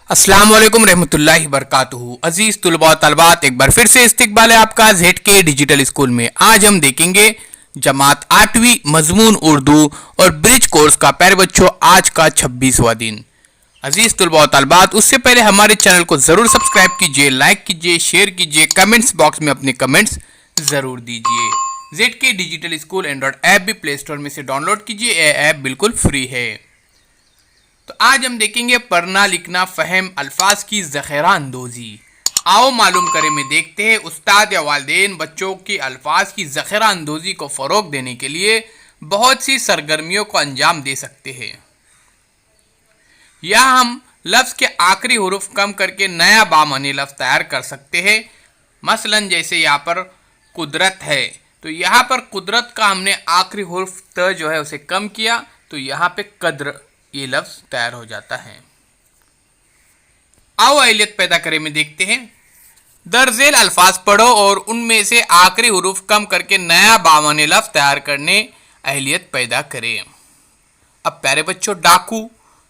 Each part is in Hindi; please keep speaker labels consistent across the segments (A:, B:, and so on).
A: अस्सलाम वालेकुम रहमतुल्लाहि बरकातुहू। अजीज तुलबा और तलबात, एक बार फिर से इस्तकबाल है आपका ZK डिजिटल स्कूल में। आज हम देखेंगे जमात 8वीं मजमून उर्दू और ब्रिज कोर्स का प्यारे बच्चों आज का 26वां दिन। अजीज तुलबा और तलबात, उससे पहले हमारे चैनल को ज़रूर सब्सक्राइब कीजिए, लाइक कीजिए, शेयर कीजिए, कमेंट्स बॉक्स में अपने कमेंट्स ज़रूर दीजिए। ZK digital school Android app भी प्ले स्टोर में से डाउनलोड कीजिए, यह ऐप बिल्कुल फ्री है। तो आज हम देखेंगे पढ़ना लिखना फ़हम अल्फाज की ज़ख़ीरा अंदोज़ी। आओ मालूम करें में देखते हैं उस्ताद या वालिदैन बच्चों की अल्फाज की ज़ख़ीरा अंदोज़ी को फ़रोग़ देने के लिए बहुत सी सरगर्मियों को अंजाम दे सकते हैं। या हम लफ्ज़ के आखिरी हुरूफ कम करके नया बामानी लफ्ज़ तैयार कर सकते हैं। मसलन जैसे यहाँ पर कुदरत है, तो यहाँ पर कुदरत का हमने आखिरी हुरूफ त जो है उसे कम किया, तो यहाँ पे कद्र ये लफ्ज़ तैयार हो जाता है। आओ अहलियत पैदा करें में देखते हैं। दर्जेल अल्फाज पढ़ो और उनमें से आखिरी हुरूफ कम करके नया बामानी लफ्ज़ तैयार करने अहलियत पैदा करें। अब प्यारे बच्चों, डाकू,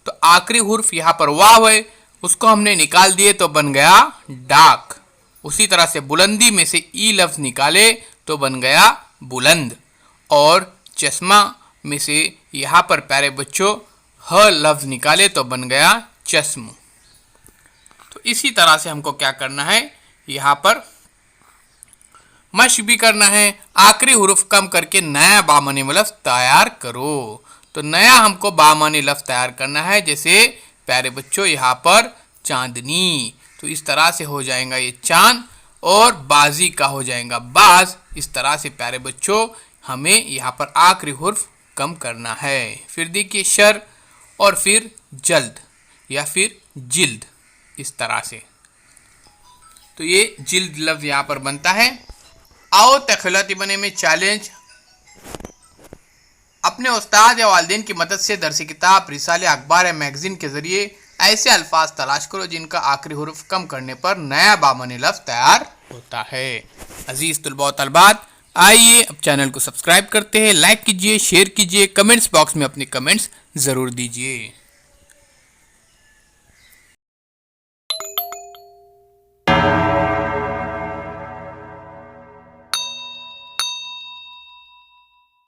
A: तो आखिरी हुर्फ यहाँ पर वाव है, उसको हमने निकाल दिए तो बन गया डाक। उसी तरह से बुलंदी में से ई लफ्ज़ निकाले तो बन गया बुलंद। और चश्मा में से यहाँ पर प्यारे बच्चों ह लफ्ज़ निकाले तो बन गया चश्म। तो इसी तरह से हमको क्या करना है, यहाँ पर मश भी करना है। आखिरी हुरूफ कम करके नया बामानी लफ्ज़ तैयार करो। तो नया हमको बामानी लफ्ज़ तैयार करना है, जैसे प्यारे बच्चों यहाँ पर चांदनी, तो इस तरह से हो जाएगा ये चांद, और बाजी का हो जाएगा बाज। इस तरह से प्यारे बच्चों हमें यहाँ पर आखिरी हुर्फ कम करना है। फिर देखिए शर, और फिर जल्द या फिर जिल्द, इस तरह से। तो ये जिल्द लफ्ज़ यहाँ पर बनता है। आओ तख़लीक़ी बने में चैलेंज। अपने उस्ताद या वालिदैन की मदद से दरसी किताब, रिसाले, अखबार या मैगज़ीन के ज़रिए ऐसे अल्फाज तलाश करो जिनका आखिरी हुरूफ कम करने पर नया बामानी लफ्ज़ तैयार होता है। अजीज़ तुलबा और तलबात, आइए अब चैनल को सब्सक्राइब करते हैं, लाइक कीजिए, शेयर कीजिए, कमेंट्स बॉक्स में अपने कमेंट्स ज़रूर दीजिए।